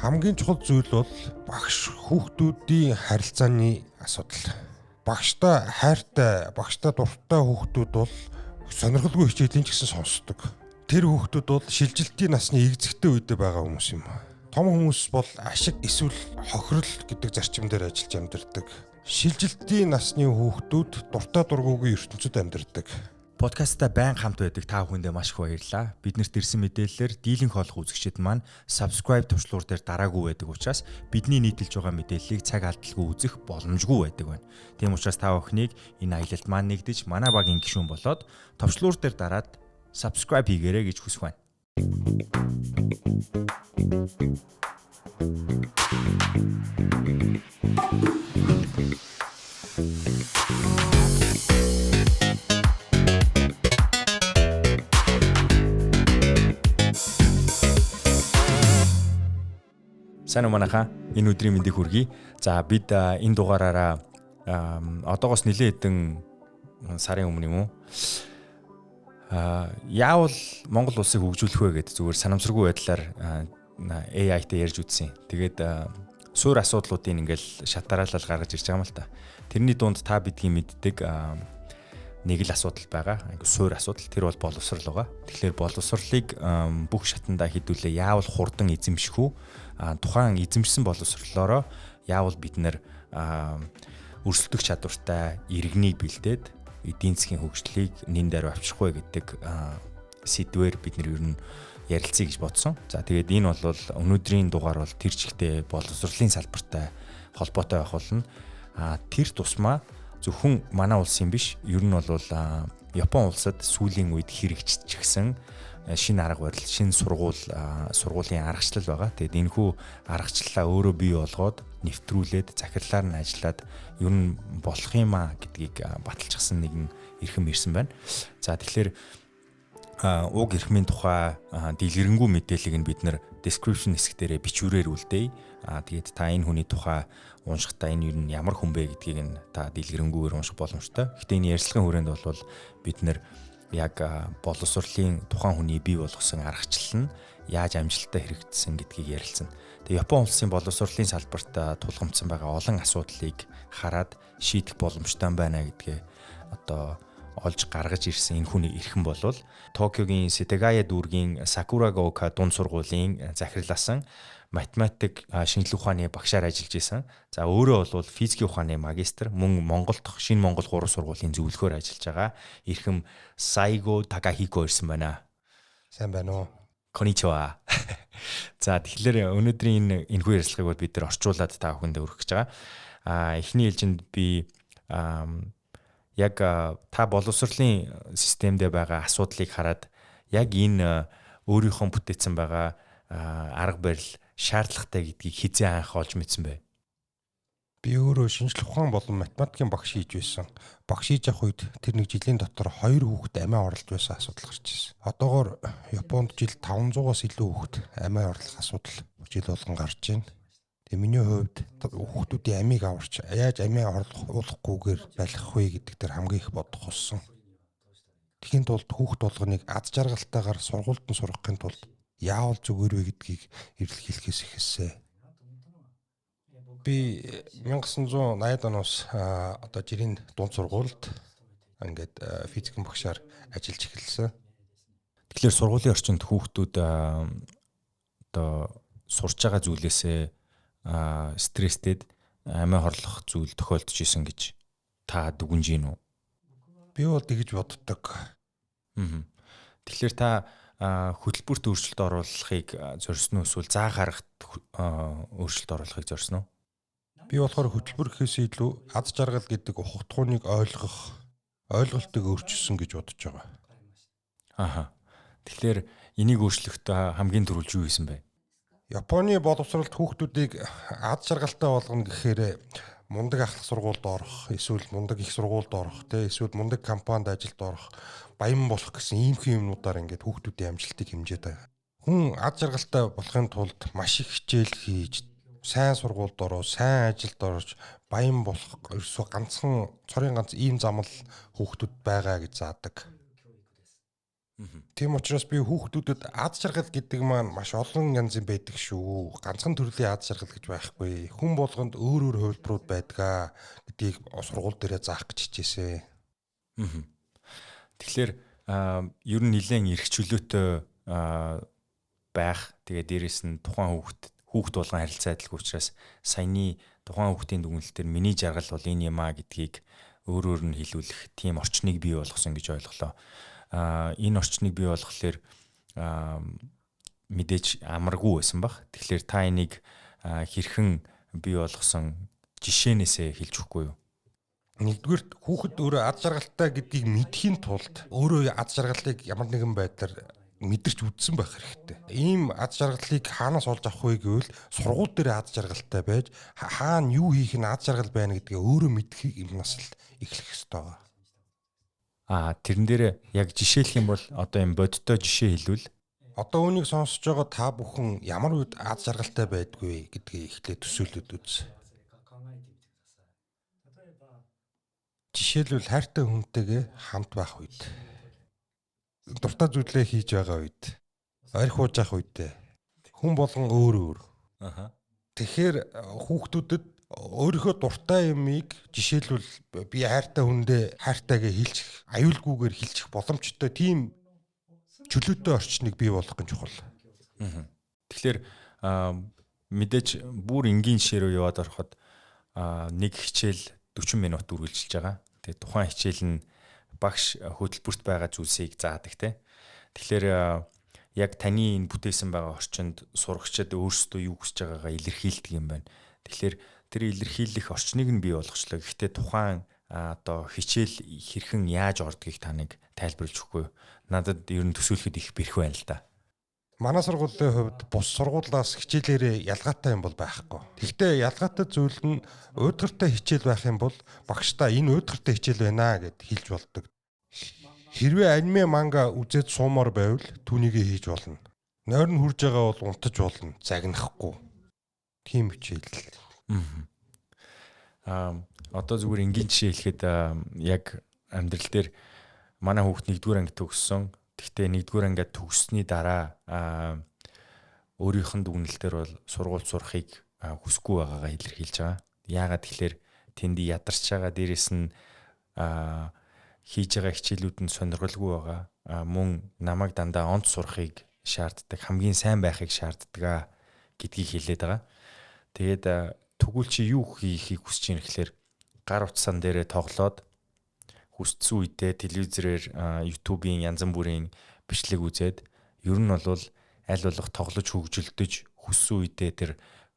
Хамгийн чухал зүйл бол багш хүүхдүүдийн харилцааны асуудал. Багштай хайртай, багштай дуртай хүүхдүүд бол сонирхолгүй хичээлийн ч гэсэн сонсдог. Тэр хүүхдүүд бол шилжилтийн насны эгзэгтэй үедээ байгаа хүмүүс юм. Том хүмүүс бол ашиг эсвэл хохирол гэдэг зарчим дээр ажиллаж амьдардаг. Шилжилтийн насны хүүхдүүд дуртай дургүйгийн ертөнцид амьдардаг. Подкастта байн хамт байдаг та бүхэндээ маш их баярлалаа. Биднэрт ирсэн мэдээллээр дийлэнх хоолох үзэгчид маань subscribe төвчлуур дээр дараагүй байдаг учраас бидний нийтэлж байгаа мэдээллийг цаг алдалгүй үзэх боломжгүй байдаг байна. Тийм учраас та бүхнийг энэ аялалд маань нэгдэж манай багийн гишүүн болоод төвчлуур дээр дараад subscribe хийгээрэй гэж хүсэх байна. Сайн уу манайхаа. Энэ өдрийн мэндийг хүргэе. За бид энэ дугаараараа одоогоос нэлээд хэдэн сарын өмнө юм уу? Яавал Монгол улсыг хөгжүүлэх вэ гэдэг зүгээр санамсаргүй байдлаар AI-тай ярьж үзсэн. Тэгээд суур асуудлуудын ингээл шатараалал гаргаж ирж байгаа юм л та. Тэрний дунд та бидгийн мэддэг нэг л асуудал байгаа. Суур асуудал. Тэр бол боловсрал байгаа. Тэгэхээр боловсролыг бүх шатандаа хідүүлээ яавал хурдан эзэмших үү? Тухайн эзэмшсэн боловсролоороо яавал бид нэр өрсөлдөх чадвартай иргэнийг бэлдээд эдийн засгийн хөгжлийг нэн дээр авчрах вэ гэдэг сэдвээр бид нэр ер нь ярилцъя гэж бодсон. За тэгээд энэ бол өнөөдрийн дугаар бол тэр чигтээ боловсролын салбартай холбоотой байх болно. Тэр тусмаа зөвхөн манай улсын биш, ер нь бол Япон улсад сүүлийн үед хэрэгжчихсэн шинэ арга барил, шинэ сургуулийн аргачлал байгаа. Тэгээд энэхүү аргачлалаа өөрөө бий болгоод нэвтрүүлээд захирлаар нь ажиллаад ер нь болох юм а гэдгийг баталчихсан нэгэн эрхэм ирсэн байна. За тэгэхээр уг эрхмийн тухай дэлгэрэнгүй мэдээллийг нь бид нэр description хэсэг дээрээ бичвэрээр үлдээе. Тэгээд та энэ хүний тухай уншихдаа энэ юу нь ямар хүн бэ гэдгийг нь та дэлгэрэнгүйгээр унших боломжтой. Гэхдээ энэ ярилцлагын хүрээнд бол бид нэр яг боловсролын тухайн хүний бий болгосон аргачлал нь яаж амжилттай хэрэгжсэн гэдгийг ярилцсан. Тэгээ Япон улсын боловсролын салбарт тулгамдсан байгаа олон асуудлыг хараад шийдэх боломжтой байна гэдгээ одоо олж гаргаж ирсэн энэ хүний эрхэм болвол Токиогийн Ситагая дүүргийн Сакурагаока дунд сургуулийн захирласан математик шинжилгээ ухааны багшаар ажиллаж исэн. За өөрөө бол физикийн ухааны магистр, мөн Монголд Шинэ Монгол 3 сургуулийн зөвлөхөөр ажиллаж байгаа эрхэм Сайго Такахико ирсэн байна. Сайн байна уу? Конничива. За тэгэхээр өнөөдрийн энэхүү ярилцлагыг бид нар орчуулад та бүхэндээ өргөх гэж байгаа. Эхний ээлжинд би яг та боловсролын системдээ байгаа асуудлыг хараад яг энэ өөрийнхөө бүтээсэн байгаа арга барил шаардлагатай гэдгийг хизээ анх олж мэдсэн бай. Би өөрөө шинжлэх ухаан болон математикийн багш хийж байсан. Багш хийж явах үед тэр нэг жилийн дотор 2 хүүхэд амиа орлож байсан асуудал гарч ирсэн. Одоогоор Японд жил 500-аас илүү хүүхэд амиа орлох асуудал жил болгон гарч байна. Тэгээ миний хувьд хүүхдүүдийн амийг аварч яаж амиа орлохгүйгээр байлгах вэ гэдэг дээр хамгийн их бодох болсон. Тэхийн тулд хүүхд болгоныг аз жаргалтайгаар сургуульд нь сургахын тулд яавал зүгээр вэ гэдгийг эрэлхийлэхээс ихэлсэн. Би 1980-ад оноос одоо жирийн дунд сургуульд ингээд физикийн багшаар ажиллаж эхэлсэн. Тэгэхээр сургуулийн орчинд хүүхдүүд одоо сурж байгаа зүйлээсээ стресстэд амиа хорлох зүйл тохиолдож исэн гэж та дүгнэж гин үү? Би бол тэгж боддог. Тэгэхээр та хөтөлбөрт өөрчлөлт оруулахыг зорьсон уу эсвэл заа гаргахад өөрчлөлт оруулахыг зорьсон уу? Би болохоор хөтөлбөр гэхээс илүү аз жаргал гэдэг ухагтхууныг ойлголтыг өөрчилсөн гэж бодож байгаа. Тэгэхээр энийг өөрчлөхөд хамгийн түрүүлж юу хийсэн бэ? Японы боловсролд хүүхдүүдийг аз жаргалтай болгоно гэхээр мундаг ахлах сургуульд орох, эсвэл мундаг их сургуульд орох, эсвэл мундаг компанид ажилд орох, баян болох гэсэн иймэрхүү юмнуудаар ингээд хүүхдүүдийн амжилтыг хэмжээд байгаа. Хүн аз жаргалтай болохын тулд маш их хичээл хийж, сайн сургуульд ороо, сайн ажилд орж, баян болох ерөөсөө цорын ганц ийм зам л хүүхдүүд байгаа гэж заадаг. Тийм учраас би хүүхдүүдэд аз жаргал гэдэг маань маш олон янзын байдаг шүү. Ганцхан төрлийн аз жаргал гэж байхгүй. Хүн болгонд өөр өөр хувилбарууд байдаг гэдгийг сургууль дээрээ заах гэж хичээсэн. Тэгэхээр ер нь нэлээд эрх чөлөөтэй байх. Тэгээ дээрэс нь тухайн хүүхд болгон харилцаа адилгүй учраас саяны тухайн хүүхдийн дүгнэлт төр миний жаргал бол энэ юм а гэдгийг өөрөөр нь хэлүүлэх тийм орчныг бий болгосон гэж ойлголоо. Энэ орчныг бий болгохлоор мэдээж амаргүй байсан баг. Тэгэхээр та энийг хэрхэн бий болгосон жишээнээсээ хэлж өгөхгүй юу? Нэгдүгээр хүүхэд өөрөө аз жаргалтай гэдгийг мэдхийн тулд өөрөө аз жаргалыг ямар нэгэн байдлаар мэдэрч үдсэн байх хэрэгтэй. Ийм аз жаргалыг хаанаас олж авах вэ гэвэл сургууль дээр аз жаргалтай байж хаана юу хийх нь аз жаргал байна гэдгээ өөрөө мэдхийг юмнаас л эхлэх ёстой. Тэрэн дээр яг жишээлх юм бол одоо юм бодиттой жишээ хэлвэл одоо үүнийг сонсож байгаа та бүхэн ямар үед аз жаргалтай байдгүй гэдгийг эхлээд төсөөлөд үз. Жишээлбэл хайртай хүнтэйгээ хамт байх үед, дуртай зүйлээ хийж байгаа үед, арх ууж явах үедээ хүн болгон өөр өөр. Тэгэхээр хүүхдүүдэд өөрийнхөө дуртай юмыг жишээлбэл би хайртай хүндээ хайртайгаа хэлчих, аюулгүйгээр хэлчих боломжтой тийм чөлөөтэй орчныг бий болгох гэж чухал. Тэгэхээр мэдээж бүр энгийн жишээ рүү яваад ороход нэг хичээл 40 минут үргэлжилж байгаа. Тэгээ тухайн хичээл нь багш хөтөлбөрт байгаа зүйлсийг заадаг те. Тэгэхээр яг таны энэ бүтээсэн байгаа орчинд сурагчид өөрсдөө юу хүсэж байгаагаа илэрхийлдэг юм байна. Тэгэхээр тэр илэрхийлэх орчныг нь бий болгочлоо. Гэхдээ тухайн одоо хичээл хэрхэн яаж ордгийг таныг тайлбарлаж өгөхгүй. Надад ер нь төсөөлөхөд их бэрх байна л да. Манай сургуулийн хувьд бус сургуулиас хичээлээрээ ялгаатай юм бол байхгүй. Гэхдээ ялгаатай зүйл нь уйдгартай хичээл байх юм бол багштай энэ уйдгартай хичээл байна гэд хэлж болдог. Хэрвээ аниме манга үзээд суумаар байвал түүнийгээ хийж болно. Нойр нь хурж байгаа бол унтаж болно, загнахгүй. Тийм хичээл. Одоо зүгээр энгийн жишээ хэлэхэд яг амьдрал дээр манай хүүхд 1-р анги төгссөн. Гэхдээ 1-р ангиад төгссөний дараа өөрийнх нь дүгнэлтээр бол сургууль сурахыг хүсэхгүй байгаагаа илэрхийлж байгаа. Яагаад тэгэхээр тэнд ядарч байгаа дээрэс нь хийж байгаа хичээлүүд нь сонирхолгүй байгаа. Мөн намайг дандаа онц сурахыг шаарддаг, хамгийн сайн байхыг шаарддаг гэдгийг хэлээд байгаа. Тэгээд тэгвэл чи юу хийхийг хүсэж байна гэхээр гар утсан дээрээ тоглоод хүссэн үедээ телевизээр YouTube-ийн янз бүрийн бичлэг үзээд ер нь бол аль болох тоглож хөгжилдөж хүссэн үедээ тэр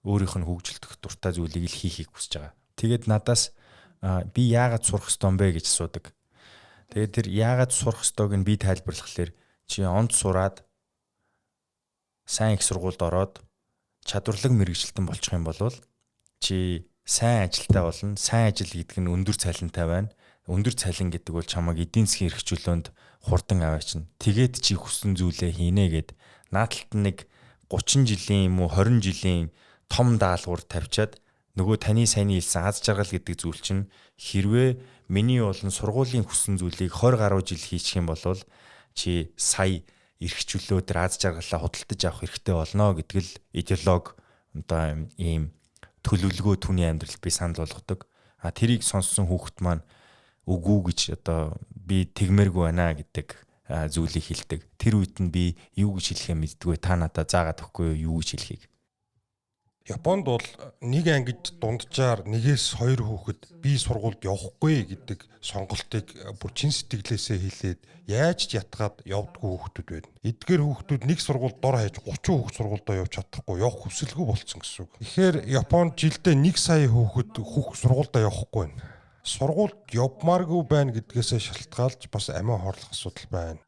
өөрийнх нь хөгжилдөх дуртай зүйлийг л хийхийг хүсэж байгаа. Тэгээд надаас би яагаад сурах ёстой юм бэ гэж асуудаг. Тэгээд тэр яагаад сурах ёстойг нь би тайлбарлахлаэр чи онд сураад сайн их сургуульд ороод чадварлаг мэргэжилтэн болчих юм бол чи сайн ажилтай болно. Сайн ажил гэдэг нь өндөр цалинтай байна. Өндөр цалин гэдэг бол чамайг эдийн засгийн эрх чөлөөнд хурдан аваачна. Тэгээд чи хүссэн зүйлээ хийнэ гэд наадталт нэг 30 жилийн юм уу 20 жилийн том даалгавар тавьчаад нөгөө таны саяны хэлсэн аз жаргал гэдэг зүйл чинь хэрвээ миний болон сургуулийн хүссэн зүйлийг 20 гаруй жил хийчих юм бол чи сая эрх чөлөө төр аз жаргалаа худалдаж авах хэрэгтэй болно гэдэг л идеологи одоо ийм төлөвлөгөө түүний амьдралд би санал болгодог. Тэрийг сонссон хүүхэд маань үгүй гэж одоо би тэгмээргүй байна гэдэг зүйлийг хэлдэг. Тэр үед нь би юу гэж хэлэхээ мэддэггүй. Та надад заагаад өгөхгүй юу гэж хэлхийг. Японд бол нэг ангид дунджаар 1-2 хүүхэд би сургуульд явахгүй гэдэг сонголтыг бүр чин сэтгэлээсээ хэлээд яаж ч ятгаад явдггүй хүүхдүүд байна. Эдгээр хүүхдүүд нэг сургуульд дор хаяж 30 хүүхд сургуульдаа явж чадахгүй, явах хүсэлгүй болцсон гэсэн үг. Тэгэхээр Японд жилдээ 1 сая хүүхэд сургуульдаа явахгүй байна. Сургуульд явмааргүй байна гэдгээсээ шалтгаалж бас амиа хорлох асуудал байна.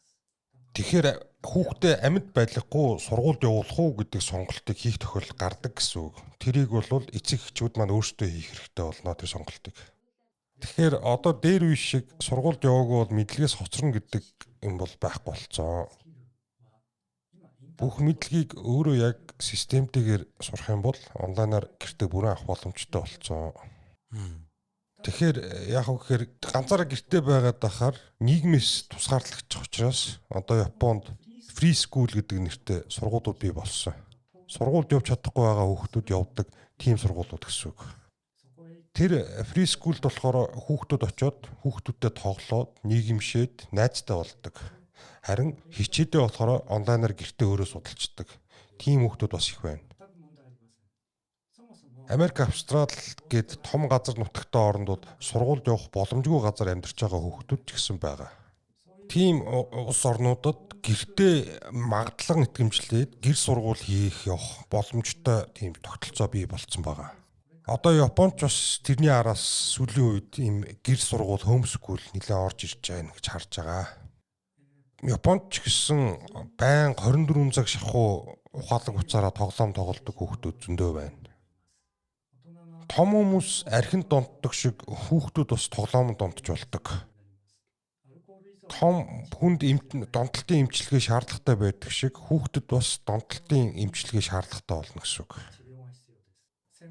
Тэгэхээр хүүхдээ амьд байлгахгүй сургуульд явуулах уу гэдэг сонголтыг хийх тохиолдол гардаг гэсэн үг. Тэрийг бол эцэг эхчүүд маань өөрсдөө хийх хэрэгтэй болно тэр сонголтыг. Тэгэхээр одоо дээр үе шиг сургуульд яваагүй бол мэдлэгээс хоцорно гэдэг юм бол байхгүй болцоо. Бүх мэдлэгийг өөрөө яг системтэйгээр сурах юм бол онлайнаар гэртээ бүрэн авах боломжтой болцоо. Тэгэхээр яг үгээр ганцаараа гэртээ байгаад байхаар нийгмээс тусгаарлагдчих учраас одоо Японд free school гэдэг нэртэй сургуулиуд бий болсон. Сургуульд явж чадахгүй байгаа хүүхдүүд явдаг тийм сургуулиуд гэсэн үг. Тэр free school-д болохоор хүүхдүүд очиод хүүхдүүдтэй тоглоод нийгэмшээд найзтай болдог. Харин хичээдээ болохоор онлайнаар гэртээ өөрөө судалцдаг. Тийм хүүхдүүд бас их байна. Америк, Австрал гээд том газар нутагтай орнууд сургуульд явах боломжгүй газар амьдарч байгаа хүүхдүүд ч гэсэн байгаа. Тийм улс орнуудад гэртээ магадлан итгэмжлээд гэр сургууль хийх явах боломжтой тийм тогтолцоо бий болцсон байгаа. Одоо Японд ч бас тэрний араас сүүлийн үед ийм гэр сургууль homeschool нэлээд орж ирж байна гэж харж байгаа. Японд ч гэсэн байн 24 цаг шахуу ухаалаг уцаараа тоглоом тоглодог хүүхдүүд зөндөө байна. Том хүмүүс архинд донтдог шиг хүүхдүүд бас тоглоомд донтож болдог. Том хүнд донтолтын эмчилгээ шаардлагатай байдаг шиг хүүхдэд бас донтолтын эмчилгээ шаардлагатай болно гэсэн үг.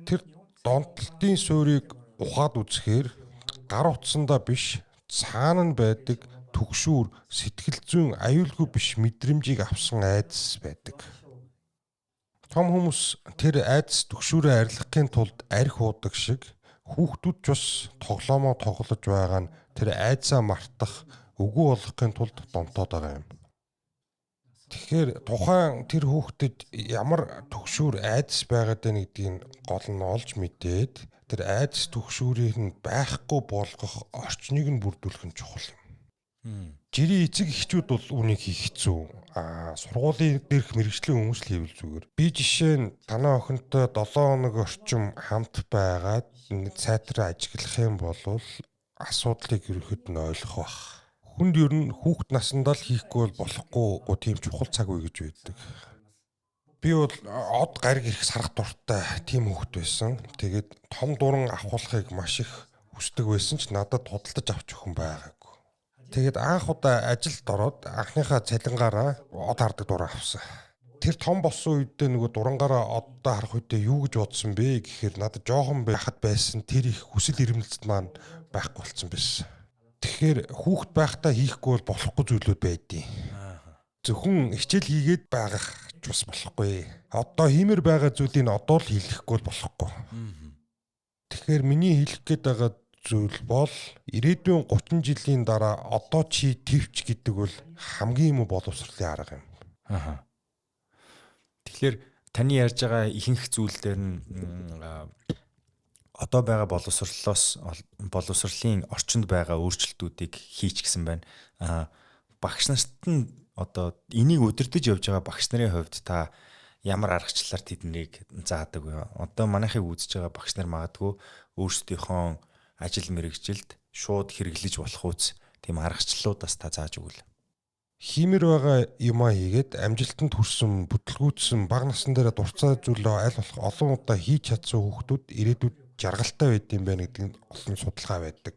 Тэр донтолтын суурийг ухаад үзэхээр гар утсандаа биш цаана нь байдаг түгшүүр сэтгэл зүйн аюулгүй биш мэдрэмжийг авсан айдас байдаг. Том хүмүүс тэр айдас түгшүүрээ арилгахын тулд арх уудаг шиг хүүхдүүд ч бас тоглоомоо тоглож байгаа нь тэр айдсаа мартах үгүй болгохын тулд донтоод байгаа юм. Тэгэхээр тухайн тэр хүүхдэд ямар түгшүүр айдас байгаад байна гэдгийг гол нь олж мэдээд тэр айдас түгшүүрийг нь байхгүй болгох орчныг нь бүрдүүлэх нь чухал юм. Жирийн эцэг эхчүүд бол үүнийг хийх хэцүү. Сургуулийн дээрх мэргэжлийн хүмүүс л хийвэл зүгээр. Би жишээ нь танаа охинтой 7 хоног орчим хамт байгаад сайтар ажиглах юм бол асуудлыг ерөөхдөө нь ойлгох бах. Хүнд ер нь хүүхд насандаа л хийхгүй бол болохгүй тийм чухал цаг үе гэж байдаг. Би бол од гариг ирэх сарах дуртай тийм хүүхд байсан. Тэгээд том дуран авахлахыг маш их хүсдэг байсан ч надад худалдаж авч өгөх хүн байгаагүй. Тэгээд анх удаа ажилд ороод анхныхаа цалингаараа од хардаг дуран авсан. Тэр том болсон үедээ нөгөө дурангаараа оддоо харах үедээ юу гэж бодсон бэ гэхээр надад жоохон байхад байсан тэр их хүсэл эрмэлзэл маань байхгүй болсон байсан. Тэгэхээр хүүхд байхдаа хийхгүй бол болохгүй зүйлүүд байдیں۔ Зөвхөн хичээл хийгээд байх ч бас болохгүй. Одоо хиймэр байгаа зүйлийг одоо л хийхгүй бол болохгүй. Тэгэхээр миний хэлэх гээд байгаа зүйл бол ирээдүйн 30 жилийн дараа одоо чи твч гэдэг бол хамгийн юм боловсролын арга юм. Тэгэхээр таны ярьж байгаа ихэнх зүйлдер нь одоо байгаа боловсролын орчинд байгаа өөрчлөлтүүдийг хийч гэсэн байна. Багш нарт нь одоо энийг удирдах явж байгаа багш нарын хувьд та ямар аргачлалаар тэднийг заадаг вэ? Одоо манайхыг үзэж байгаа багш нар магадгүй өөрсдийнхөө ажил мэргэжилд шууд хэрэглэж болох үз тийм аргачлалуудаас та зааж өгвөл. Хиймэр байгаа юмаа хийгээд амжилтанд хүрсэн, бүтлгүүцсэн, бага насн дээр дурцаа зүйлөө аль болох олон удаа хийж чадсан хүүхдүүд ирээдүйд жаргалтай байд юм байна гэдэг нь олон судалгаа байдаг.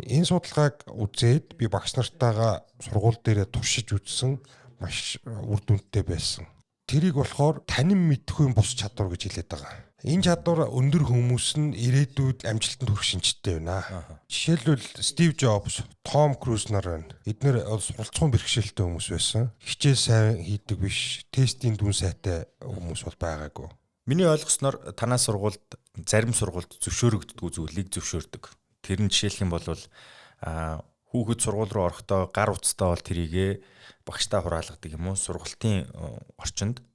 Энэ судалгааг үзээд би багш нартайгаа сургууль дээрээ туршиж үзсэн, маш үр дүнтэй байсан. Тэрийг болохоор танин мэдхгүй бус чадвар гэж хэлээд байгаа. Энэ чадвар өндөр хүмүүс нь ирээдүйд амжилтанд хүрэх шинжтэй байна. Жишээлбэл Стив Джобс, Том Круз нар байна. Эдгээр суралцсан бэрхшээлтэй хүмүүс байсан. Хичээл сайн хийдэг биш, тестийн дүн сайтай хүмүүс бол байгаагүй. Миний ойлгосноор танаа сургуульд зарим сургуульд зөвшөөрөгддөг зүйлийг зөвшөөрдөг. Тэр нь жишээлх юм бол хүүхэд сургууль руу орохдоо гар утастай бол тэрийгэ багштай хураалгадаг юм уу? Сургалтын орчинд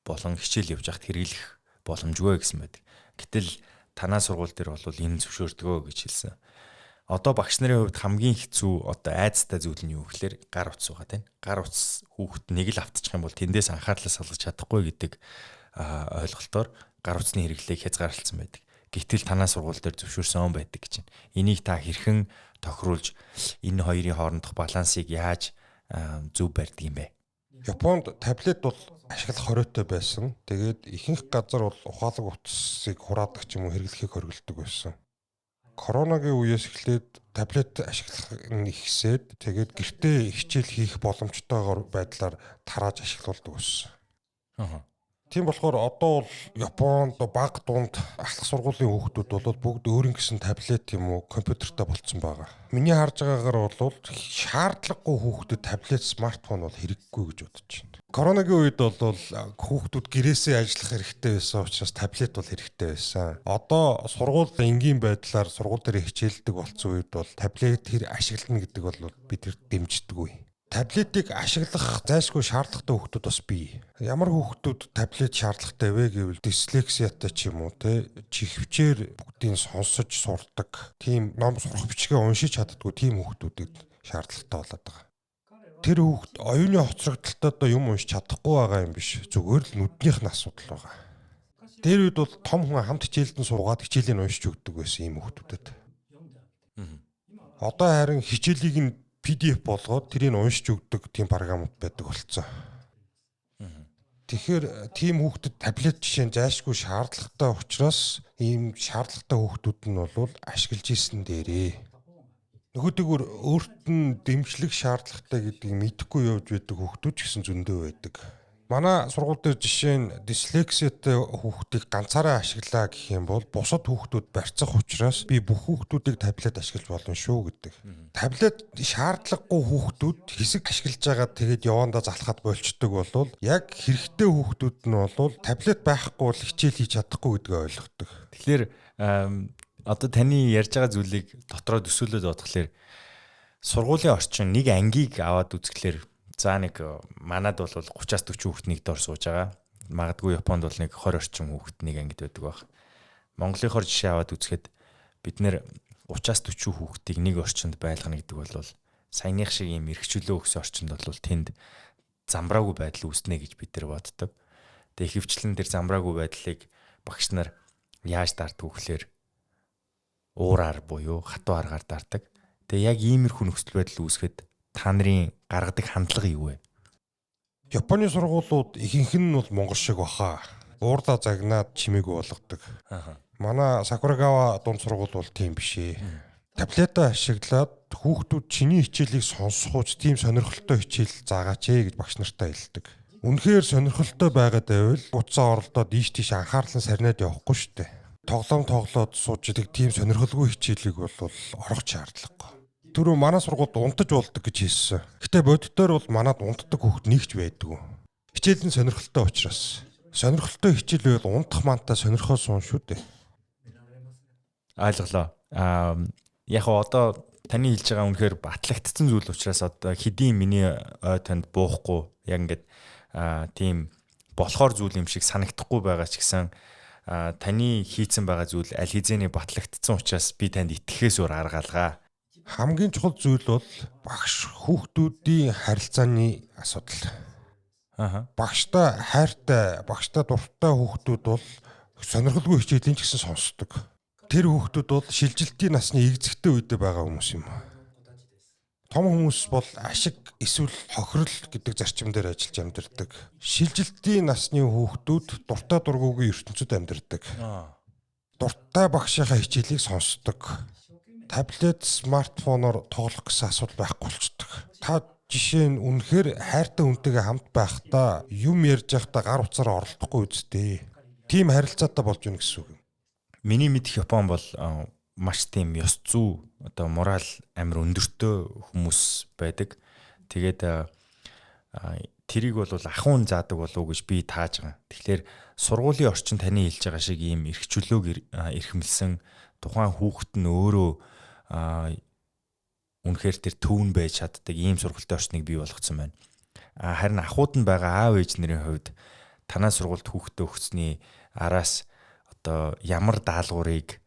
болон хичээл явж хахад хэрэглэх боломжгүй гэсэн байдаг. Гэтэл танаа сургууль дээр бол энэ зөвшөөрдгөө гэж хэлсэн. Одоо багш нарын хувьд хамгийн хэцүү одоо айцтай зүйл нь юу гэхээр гар утас байгаа тийм. Гар утас хүүхэд нэг л автчих юм бол тэндээс анхаарлаа салгаж чадахгүй гэдэг ойлголтоор гар утасны хэрэглээг хязгаарлалцсан байдаг. Гэтэл танаа сургууль дээр зөвшөөрсөн байдаг гэж байна. Энийг та хэрхэн тохируулж энэ хоёрын хоорондох балансыг яаж зөв барьдаг юм бэ? Японд таблет бол ашиглах хоройтой байсан. Тэгээд ихэнх газар бол ухаалаг утсыг хураадаг ч юм уу хэрэглэхийг хориглодог байсан. Коронагийн үеэс эхлээд таблет ашиглах нь ихсээд тэгээд гэртээ хичээл хийх боломжтойгоор байдлаар тарааж ашиглуулдаг байсан. Тийм болохоор одоо бол Японд бага дунд ахлах сургуулийн хүүхдүүд бол бүгд өөрийн гэсэн таблет юм уу компьютертэй болцсон байгаа. Миний харж байгаагаар бол шаардлагагүй хүүхдэд таблет, смартфон бол хэрэггүй гэж бодож байна. Коронагийн үед бол хүүхдүүд гэрээсээ ажиллах хэрэгтэй байсан учраас таблет бол хэрэгтэй байсан. Одоо сургууль энгийн байдлаар сургууль дээр хичээлдэг болсон үед бол таблет ашиглана гэдэг бол бид дэмждэггүй. Таблетыг ашиглах зайлшгүй шаардлагатай хүүхдүүд бас бий. Ямар хүүхдүүд таблет шаардлагатай вэ гэвэл дислексиатай ч юм уу те чихвчээр бүгдийг сонсож сурдаг. Тийм ном сурах бичгээ уншиж чаддгүй тийм хүүхдүүдэд шаардлагатай болоод байгаа. Тэр хүүхд оюуны хоцрогдолтой юм уншиж чадахгүй байгаа юм биш. Зүгээр л нүднийх нь асуудал байгаа. Тэр үед бол том хүн хамт хичээлдэн суугаад хичээлийг уншиж өгдөг байсан ийм хүүхдүүдэд. Одоо харин хичээлийг нь PDF болгоод тэрийг уншиж өгдөг тийм програмууд байдаг болцсон. Тэгэхээр тийм хүүхдэд таблет жишээ нь зайлшгүй шаардлагатай учраас ийм шаардлагатай хүүхдүүд нь бол ашиглаж исэн дээрээ. Нөгөөдөөр өөрт нь дэмжлэг шаардлагатай гэдгийг мэдэхгүй явж байдаг хүүхдүүд ч гэсэн зөндөө байдаг. Манай сургууль дээр жишээ нь дислексиатай хүүхдийг ганцаараа ашиглаа гэх юм бол бусад хүүхдүүд барьцах учраас би бүх хүүхдүүдийг таблет ашиглаж болно шүү гэдэг. Таблет шаардлагагүй хүүхдүүд хэсэг ашиглаж байгаа тэгээд явандаа залхаад болчдөг болвол яг хэрэгтэй хүүхдүүд нь бол таблет байхгүй бол хичээл хийж чадахгүй гэдгийг ойлгодог. Тэгэхээр одоо таны ярьж байгаа зүйлийг дотроо төсөөлөд бодглохлоор сургуулийн орчин нэг ангийг аваад үзэхлээр за нэг манад бол 30-аас 40 хүүхэд нэг дор сууж байгаа. Магадгүй Японд бол нэг 20 орчим хүүхэд нэг ангид байдаг баг. Монголынхоор жишээ аваад үзэхэд бид нэр 30-аас 40 хүүхдийг нэг орчинд байлгана гэдэг бол саяных шиг юм эрхчлөө өгсөн орчинд бол тэнд замбраагүй байдал үүснэ гэж бид нар боддог. Тэгээ ихэвчлэн тэр замбраагүй байдлыг багш нар яаж дарддаг вөхлөөр уураар буюу хатуу аргаар дарддаг. Тэгээ яг иймэрхүү нөхцөл байдал үүсгэхэд та нарын гаргадаг хандлага юу вэ? Японы сургуулиуд ихэнх нь бол монгол шиг баха. Уурдаа загнаад чимээгүй болгодог. Манай Сакурагава дунд сургууль бол тийм биш ээ. Таблетаа ашиглаад хүүхдүүд чиний хичээлийг сонсохуйч тийм сонирхолтой хичээл заагаач гэж багш нартай хэлдэг. Үнэхээр сонирхолтой байгаад байвал утсаа оролдоод ийш тийш анхаарлан сарниад явахгүй шүү дээ. Тоглоод сууж идэг тийм сонирхолгүй хичээлийг бол орох шаардлагагүй. Түрүү манай сургуульд унтаж болдог гэж хэлсэн. Гэтэ боддоор бол манад унтдаг хүүхэд нэгч байдгүй. Хичээл нь сонирхолтой учраас. Сонирхолтой хичээл байвал унтах мантай сонирхол суун шүү дээ. Ойлголоо. Яг одоо таны хэлж байгаа үнэхээр батлагдсан зүйл учраас одоо хэдийн миний ой танд буухгүй яг ингээд тийм болохоор зүйл юм шиг санагдахгүй байгаа ч гэсэн таны хийцэн байгаа зүйл аль хэзээний батлагдсан учраас би танд итгэхээс өөр аргаалгаа. Хамгийн чухал зүйл бол багш хүүхдүүдийн харилцааны асуудал. Багштай хайртай, багштай дуртай хүүхдүүд бол сонирхолгүй хичээлийн ч гэсэн сонсдог. Тэр хүүхдүүд бол шилжилтийн насны эгзэгтэй үедээ байгаа хүмүүс юм. Том хүмүүс бол ашиг эсвэл хохирол гэдэг зарчим дээр ажиллаж амьдардаг. Шилжилтийн насны хүүхдүүд дуртай дургүйгийн ертөнцид амьдардаг. Дуртай багшийнхаа хичээлийг сонсдог. Таблет, смартфоноор тоглох гэсэн асуудал байхгүй болчдөг. Та жишээ нь үнэхээр хайртай хүнтэйгээ хамт байхдаа юм ярьж байхдаа гар утсаараа оролдохгүй үсттэй. Тийм харилцаатай болж байна гэсэн үг юм. Миний мэдэх Япон бол маш тийм ёс зүй одоо мораль амар өндөртэй хүмүүс байдаг. Тэгээд тэрийг бол ахуйн заадаг болов уу гэж би тааж байгаа. Тэгэхээр сургуулийн орчин таны хэлж байгаа шиг ийм эрх чөлөөг эрхэмлсэн тухайн хүүхэд нь өөрөө үнэхээр тэр төвн байж чаддаг ийм сургалтын орчныг бий болгоцсон байна. Харин ахуйд нь байгаа аав ээж нарын хувьд танаа сургуульд хүүхдээ өгсөний араас одоо ямар даалгаврыг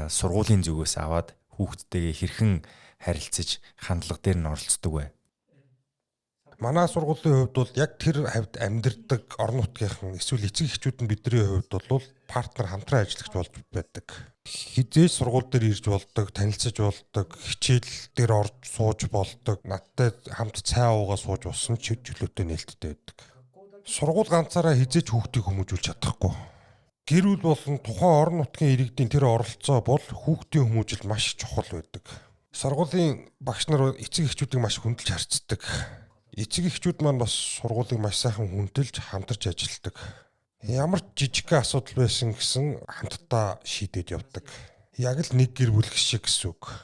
сургуулийн зүгээс аваад хүүхдтэйгээ хэрхэн харилцаж хандлага дээр нь оролцдог вэ? Манай сургуулийн хувьд бол яг тэр хавьд амьдардаг орон нутгийнхан эсвэл эцэг эхчүүд нь бидний хувьд бол партнер хамтран ажиллагч болж байдаг. Хизээж сургууль дээр ирж болдог, танилцаж болдог, хичээл дээр орж сууж болдог, надтай хамт цай уугаа сууж болсон ч чөлөөтэй нээлттэй байдаг. Сургууль ганцаараа хизээж хүүхдийг хүмүүжүүлж чадахгүй. Гэр бүл болон тухайн орон нутгийн иргэдийн тэр оролцоо бол хүүхдийн хүмүүжил маш чухал байдаг. Сургуулийн багш нар эцэг эхчүүдийг маш хүндэлж харцдаг. Эцэг эхчүүд маань бас сургуулийг маш сайхан хүндэлж хамтарч ажилладаг. Ямар жижиг асуудал байсан гэсэн хамтдаа шийдээд явдаг. Яг л нэг гэр бүл шиг гэсэн үг.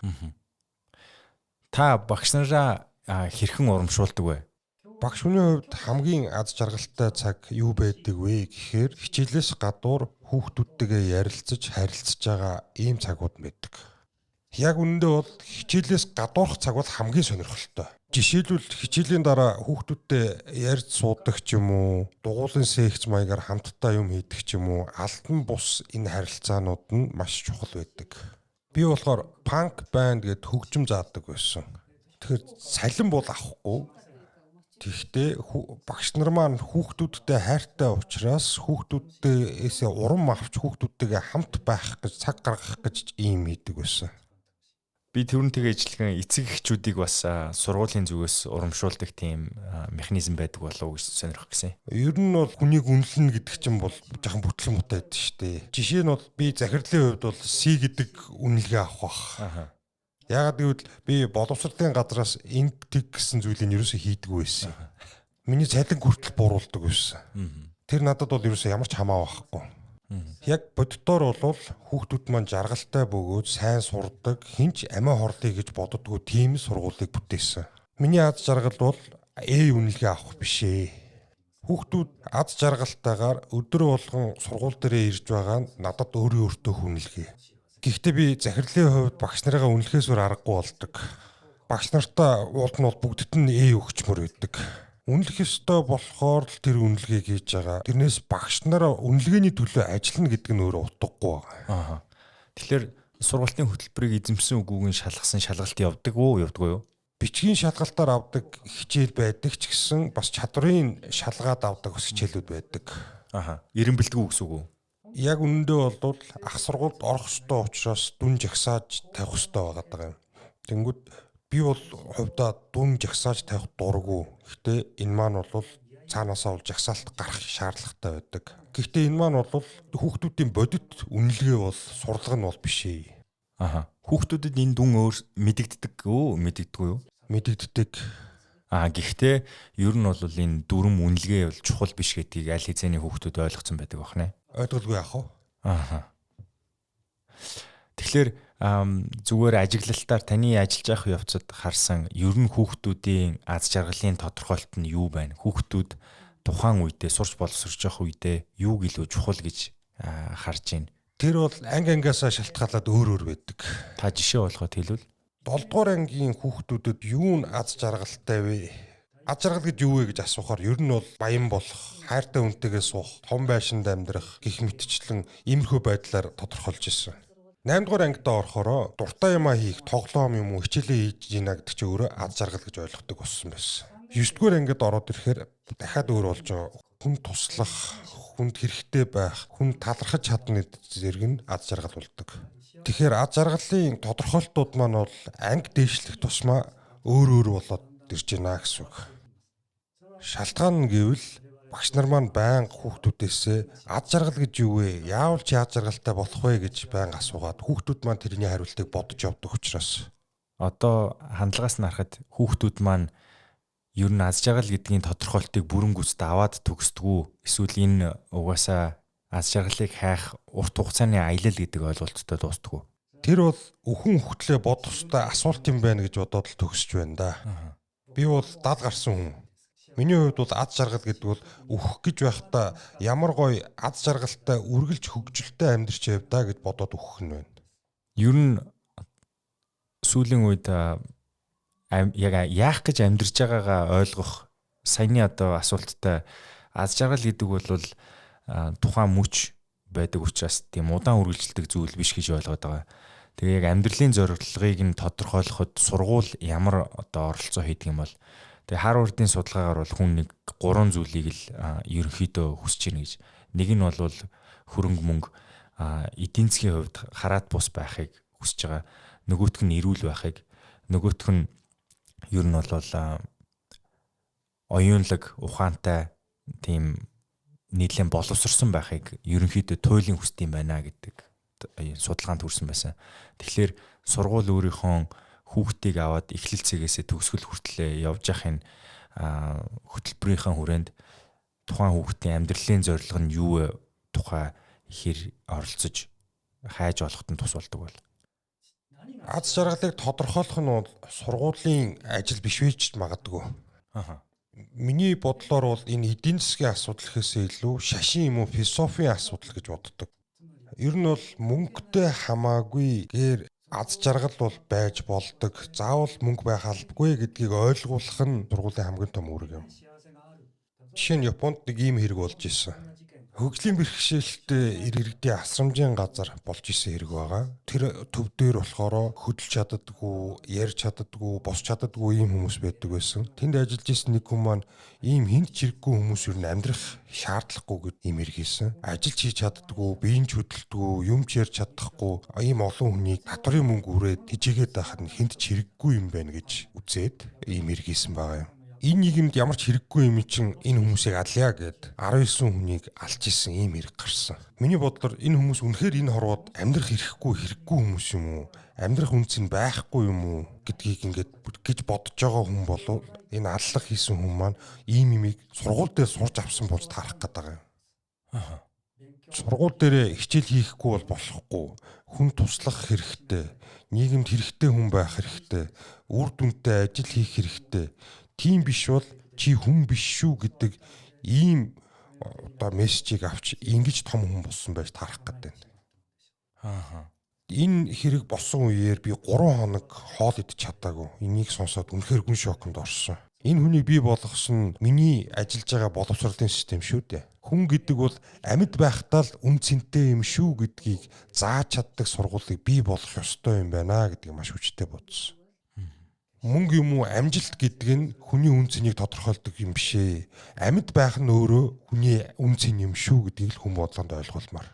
Та багш нараа хэрхэн урамшуулдаг вэ? Багш хүний хувьд хамгийн аз жаргалтай цаг юу байдаг вэ гэхээр хичээлээс гадуур хүүхдүүдтэйгээ ярилцаж харилцаж байгаа ийм цагууд байдаг. Яг үүндээ бол хичээлээс гадуурх цаг бол хамгийн сонирхолтой. Жишээлбэл хичээлийн дараа хүүхдүүдтэй ярьж суудаг ч юм уу, дугуулын секц маягаар хамтдаа юм хийдэг ч юм уу, алдан бус энэ харилцаанууд нь маш чухал байдаг. Би болохоор панк банд гэд хөгжим заадаг байсан. Тэгэхээр салин бол авахгүй. Тэгэхдээ багш нар маань хүүхдүүдтэй хайртай учраас хүүхдүүдээс урам авч хүүхдүүдтэйгээ хамт байх гэж цаг гаргах гэж ийм хийдэг байсан. Би тэрнтэйгээ ижилхэн эцэг эхчүүдийг бас сургуулийн зүгээс урамшуулдаг тийм механизм байдаг болов уу гэж сонирхох гэсэн. Ер нь бол хүнийг үнэлнэ гэдэг чинь бол жоохон бүтлэн муутай байдаг шүү дээ. Жишээ нь бол би захирлын хувьд бол C гэдэг үнэлгээ авах бах. Яагаад гэвэл би боловсролын газраас инт тэг гэсэн зүйлийг ерөөсөө хийдэггүй байсан. Миний цалин хүртэл буруулдаг байсан. Тэр надад бол ерөөсөө ямар ч хамаа байхгүй. Яг боддоор бол хүүхдүүд маань жаргалтай бөгөөд сайн сурдаг, хинч амиа хорлыг гэж боддгоо тийм сургуулийг бүтээсэн. Миний аз жаргал бол үнэлгээ авах биш ээ. Хүүхдүүд аз жаргалтайгаар өдөр болгон сургууль дээрээ ирж байгаа нь надад өөртөө хүнэлгээ. Гэхдээ би захирлын хувьд багш нарыгаа үнэлэхээс өөр аргагүй болдог. Багш нартаа уулд нь бол бүгдд нь өгчмөр байдаг. Үнэлэх ёстой болохоор л тэр үнэлгээг хийж байгаа. Тэрнээс багш нараа үнэлгээний төлөө ажиллана гэдэг нь өөрөө утгагүй байгаа. Тэгэхээр сургуулийн хөтөлбөрийг эзэмсэн үгүйг шалгасан шалгалт явдаг уу, явдаггүй юу? Бичгийн шалгалтаар авдаг хичээл байдаг ч гэсэн бас чадварын шалгаад авдаг хичээлүүд байдаг. Эрен бэлтгэв гэсэн үг үү? Яг үнэндээ бол ах сургуульд орох ёстой учраас дүн жагсааж тавих ёстой байгаа юм. Тэнгүүд би бол хувьдаа дүн жагсааж тавих дурггүй. Гэхдээ энэ маань бол цаанаасаа бол жагсаалт гарах шаардлагатай байдаг. Гэхдээ энэ маань бол хүүхдүүдийн бодит үнэлгээ бол сурлага нь бол биш ээ. Хүүхдүүдэд энэ дүн өөр мэдэгддэг юу? Мэдэгддэг. Гэхдээ ер нь бол энэ дүрм үнэлгээ бол чухал биш гэдгийг аль хэзээний хүүхдүүд ойлгоцсон байдаг бахна. Ойлгуулгүй яах вэ? Тэгэхээр зүгээр ажиглалтаар таны ажиллаж явах явцад харсан ер нь хүүхдүүдийн аз жаргалын тодорхойлолт нь юу байна? Хүүхдүүд тухайн үедээ сурч боловсрож явах үедээ юу гэлөө чухал гэж харж байна? Тэр бол ангиасаа шалтгаалаад өөр байдаг. Та жишээ болгоод хэлвэл 7 дугаар ангийн хүүхдүүдэд юу нь аз жаргалтай вэ? Аз жаргал гэж юу вэ гэж асуухаар ер нь бол баян болох, хайртай хүнтэйгээ суух, том байшинд амьдрах гэх мэтчлэн иймэрхүү байдлаар тодорхойлж ирсэн. 8 дугаар ангидаа орохороо дуртай юмаа хийх, тоглоом юм уу, хичээлээ хийж гинэ гэдэг чинь өөрөө аз жаргал гэж ойлгодог болсон байсан. 9 дугаар ангид ороод ирэхээр дахиад өөр болж байгаа. Хүн туслах, хүнд хэрэгтэй байх, хүн талархаж чадна гэдэг зэрэг нь аз жаргал болдог. Тэгэхээр аз жаргалын тодорхойлтууд маань бол анги дээшлэх тусмаа өөр болоод ирж байна гэсэн үг. Шалтгаан нь гэвэл багш нар маань байнга хүүхдүүдээс аз жаргал гэж юу вэ? Яавал чи аз жаргалтай болох вэ гэж байнга асуугаад хүүхдүүд маань тэрний хариултыг бодож явдаг учраас одоо хандлагаас нь харахад хүүхдүүд маань ер нь аз жаргал гэдгийн тодорхойлтыг бүрэн гүйцэд аваад төгсдгүү. Эсвэл энэ угаасаа аз жаргалыг хайх урт хугацааны аялал гэдэг ойлголттой дуустдаггүй. Тэр бол өхөн хөвтлээ бодох ёстой асуулт юм байна гэж бодоод л төгсөж байна да. Би бол дал гарсан хүн. Миний хувьд бол аз жаргал гэдэг бол өөх гэж байхдаа ямар гоё аз жаргалтай үргэлж хөгжилтэй амьдрч явдаа гэж бодоод өөх нь байна. Ер нь сүүлийн үед яг яах гэж амьдарч байгаагаа ойлгох саяны одоо асуулттай аз жаргал гэдэг бол тухайн мөч байдаг учраас тийм удаан үргэлжилдэг зүйл биш гэж ойлгоод байгаа. Тэгээ яг амьдралын зорилгыг нь тодорхойлоход сургууль ямар одоо оролцоо хийдэг юм бол тэгээ Харвардын судалгаагаар бол хүн нэг 3 зүйлийг л ерөнхийдөө хүсэж байна гэж. Нэг нь бол хөрөнгө мөнгө, эдийн засгийн хувьд хараат бус байхыг хүсэж байгаа. Нөгөөх нь эрүүл байхыг, нөгөөх нь ер нь бол оюунлаг, ухаантай тийм нийтлэн боловсрсон байхыг ерөнхийдөө туйлын хүсдэг юм байна гэдэг судалгаанд хүрсэн байсан. Тэгэхээр сургууль өөрийнхөө хүүхдийг аваад эхлэл цэгээсээ төгсгөл хүртлээ явж явахын хөтөлбөрийнхээ хүрээнд тухайн хүүхдийн амьдралын зорилго нь юу вэ? Тухай ихэр оролцож хайж олоход нь тус болдог бол. Аз жаргалыг тодорхойлох нь бол сургуулийн ажил биш байж магадгүй. Миний бодлоор бол энэ эдийн засгийн асуудал гэхээсээ илүү шашин юм уу философийн асуудал гэж боддог. Ер нь бол мөнгөтэй хамаагүй гээр аз жаргал бол байж болдог. Заавал мөнгө байх албагүй гэдгийг ойлгуулах нь сургуулийн хамгийн том үүрэг юм. Жишээ нь Японд нэг ийм хэрэг болж исэн. Хөгжлийн бэрхшээлтэй иргэдийн асрамжийн газар болж исэн хэрэг байгаа. Тэр төв дээр болохоор хөдөлж чаддаггүй, ярьж чаддаггүй, босч чаддаггүй ийм хүмүүс байдаг байсан. Тэнд ажиллаж исэн нэг хүн маань ийм хүнд чирэггүй хүмүүс юу амьдрах шаардлагагүй гэд ийм хэрэг хийсэн. Ажиллаж хийж чаддаггүй, биеийн хөдөлдөггүй, юм ч ярьж чадахгүй ийм олон хүнийг татварын мөнгө үрээд тижээгээд байхад нь хүнд чирэггүй юм байна гэж үзээд ийм хэрэг хийсэн байгаа юм. Энэ нийгэмд ямар ч хэрэггүй юм чинь энэ хүмүүсийг алъя гэд 19 хүнийг алж исэн ийм хэрэг гарсан. Миний бодлоор энэ хүмүүс үнэхээр энэ хорвоод амьдрах хэрэггүй хүмүүс юм уу? Амьдрах үнц нь байхгүй юм уу гэдгийг ингээд гэж бодож байгаа хүн болов энэ аллах хийсэн хүн маань ийм имийг сургууль дээр сурч авсан болж таарах гэдэг юм. Сургууль дээр хичээл хийхгүй бол болохгүй. Хүн туслах хэрэгтэй. Нийгэмд хэрэгтэй хүн байх хэрэгтэй. Үр дүнтэй ажил хийх хэрэгтэй. Тийм биш бол чи хүн биш шүү гэдэг ийм одоо мессежийг авч ингэж том хүн болсон байж таарах гэдэг. Энэ хэрэг болсон үеэр би 3 хоног хоол идэж чадаагүй. Энийг сонсоод үнэхээр гүн шоконд орсон. Энэ хүнийг бий болгосон нь миний ажиллаж байгаа боловсролын систем шүү дээ. Хүн гэдэг бол амьд байхдаа л үн цэнтэй юм шүү гэдгийг зааж чаддаг сургуулийг бий болгох ёстой юм байна гэдгийг маш хүчтэй бодсон. Мөнгө юм уу амжилт гэдэг нь хүний үн цэнийг тодорхойлдог юм биш ээ. Амьд байх нь өөрөө хүний үн цэн юм шүү гэдгийг л хүн бодлоонд ойлгуулмаар.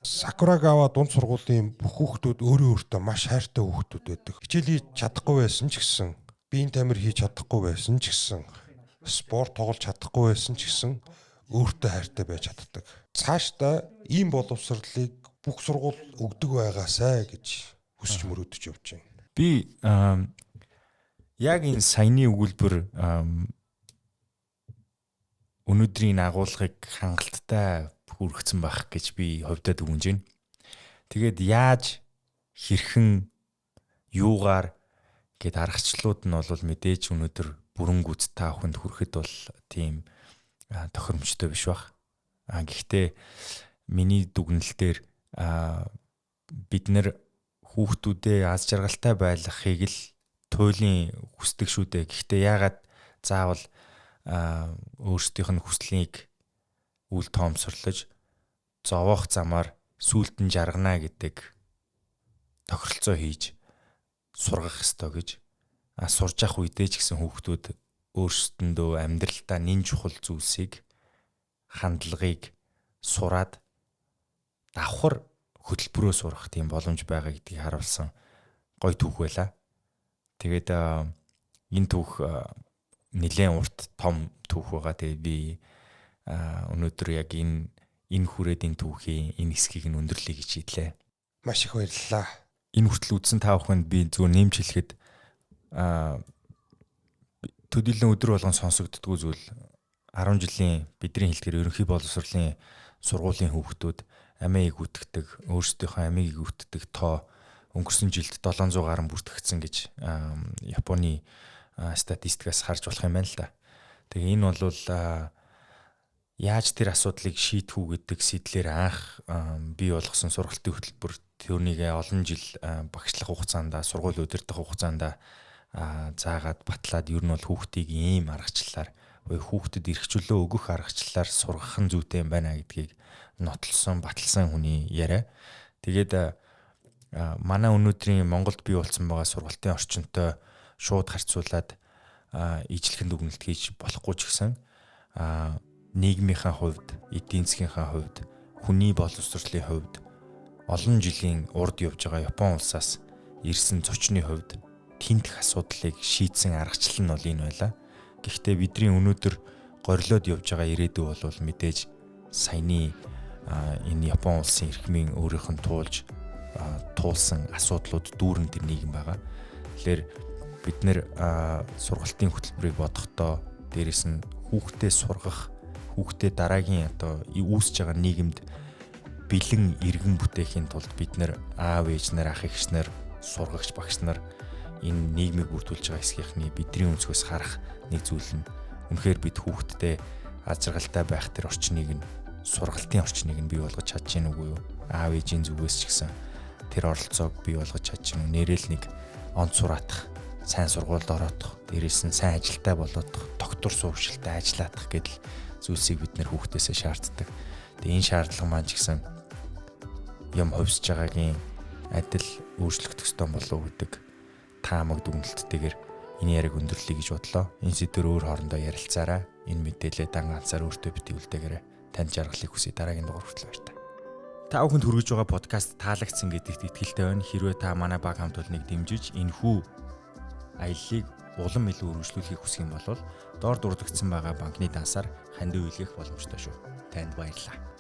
Сакурагава дунд сургуулийн бүх хүүхдүүд өөрөө өөртөө маш хайртай хүүхдүүд байдаг. Хичээл хийж чадахгүй байсан ч гэсэн, биеийн тамир хийж чадахгүй байсан ч гэсэн, спорт тоглож чадахгүй байсан ч гэсэн өөртөө хайртай байж чаддаг. Цаашдаа ийм боловсролыг бүх сургууль өгдөг байгаасай гэж хүсч мөрөөдөж явж байна. Би яг энэ саяны өгүүлбэр өнөөдрийн агуулгыг хангалттай хүргэсэн байх гэж би хувьдаа дүгнэж байна. Тэгээд яаж хэрхэн юугаар гэд аргачлалууд нь бол мэдээж өнөөдөр бүрэн гүйц та бүхэнд хүрэхэд бол тийм тохиромжтой биш баг. Гэхдээ миний дүгнэлтээр бид нэр хүүхдүүдээ аз жаргалтай байлгахыг л туйлын хүсдэг шүү дээ. Гэхдээ яагаад заавал өөрсдийнх нь хүслийг үл тоомсорлож зовоох замаар сүултэн жаргана гэдэг тохиролцоо хийж сургах ёстой гэж сурж явах үедээ ч гэсэн хүүхдүүд өөрсдөндөө амьдралдаа нэн чухал зүйлсийг хандлагыг сураад давхар хөтөлбөрөө сурах тийм боломж байгаа гэдгийг харуулсан гоё түүх байлаа. Тэгээд энэ түүх нэлээд урт том түүх байгаа. Тэгээд би өнөөдөр яг энэ хүрээд энэ түүхийн энэ хэсгийг нь өндөрлөе гэж шийдлээ. Маш их баярлалаа. Энэ хүртэл үзсэн та бүхэнд би зүгээр нэмж хэлэхэд төдийлөн өдөр болгон сонсогддгүү зүйл 10 жилийн бидний хэлтгэр ерөнхий боловсролын сургуулийн хүүхдүүд амийг үтгдэг, өөрсдийнхөө амийг үтгдэг тоо өнгөрсөн жилд 700 гаруй бүртгэгдсэн гэж Японы статистикаас харж болох юм байна л да. Тэгээ энэ бол яаж тэр асуудлыг шийдэх үү гэдэг сэтлэр анх бий болгосон сургалтын хөтөлбөр тэрнийг олон жил багшлах хугацаанд сургууль удирдах хугацаанд заагаад батлаад ер нь бол хүүхдийг ийм аргачлалаар хүүхдэд эрх чөлөө өгөх аргачлалаар сургах нь зүйтэй юм байна гэдгийг нотолсон, баталсан хүний яриа. Тэгээд манай өнөөдрийн Монголд бий болсон байгаа сургалтын орчинтой шууд харьцуулаад ижлэхэн дүгнэлт хийж болохгүй ч гэсэн нийгмийнхаа хувьд, эдийн засгийнхаа хувьд, хүний боловсролын хувьд олон жилийн урд явж байгаа Япон улсаас ирсэн зочны хувьд тэмдэх асуудлыг шийдсэн аргачлал нь бол энэ байлаа. Гэхдээ бидний өнөөдөр горилоод явж байгаа ирээдүй бол мэдээж саяны энэ Япон улсын эрхмийн өөрийнх нь туулсан асуудлууд дүүрэн тэр нийгэм байгаа. Тэгэхээр бид нэр сургалтын хөтөлбөрийг бодохдоо дээрэс нь хүүхдээ сургах, хүүхдээ дараагийн одоо үүсэж байгаа нийгэмд бэлэн иргэн бүтээхийн тулд бид нэр аав ээж нар, ах эгч нар, сургагч багш нар энэ нийгмийг бүрдүүлж байгаа эсхийнхний бидний өнцгөөс харах нэг зүйл нь үнэхээр бид хүүхдтэй аз жаргалтай байх тэр орчныг нь сургалтын орчныг нь бий болгож чадж гин үгүй юу? Аав ээжийн зүгээс ч гэсэн тэр оролцоог бий болгож чадж гин үү? Нэрэл нэг онц сураатах, сайн сургуульд ороодох, дээрээс нь сайн ажилтай болоодох, доктор сурвалжтай ажиллаадах гэдэл зүйлсийг бид нэр хүүхдээсээ шаарддаг. Тэгээ энэ шаардлага маань ч гэсэн юм хувьсж байгаагийн адил өөрчлөгдөх ёстой болов уу гэдэг таамаг дүгнэлттэйгээр энэ яриг өндөрлөе гэж бодлоо. Энэ сэдвэр өөр хоорондоо ярилцаарай. Энэ мэдээлэлээ дан ганцаар өөртөө битүүлдээгээрэй. Танд жаргалыг хүсье. Дараагийн дугаар хүртэл баярлалаа. Та бүхэнд хүргэж байгаа подкаст таалагдсан гэдэгт итгэлтэй байна. Хэрвээ та манай баг хамт олныг дэмжиж энэхүү аяллыг улам илүү өргөжлүүлэхийг хүсэх юм бол доор дурдгдсан байгаа банкны дансаар хандив үйлгэх боломжтой шүү. Танд баярлалаа.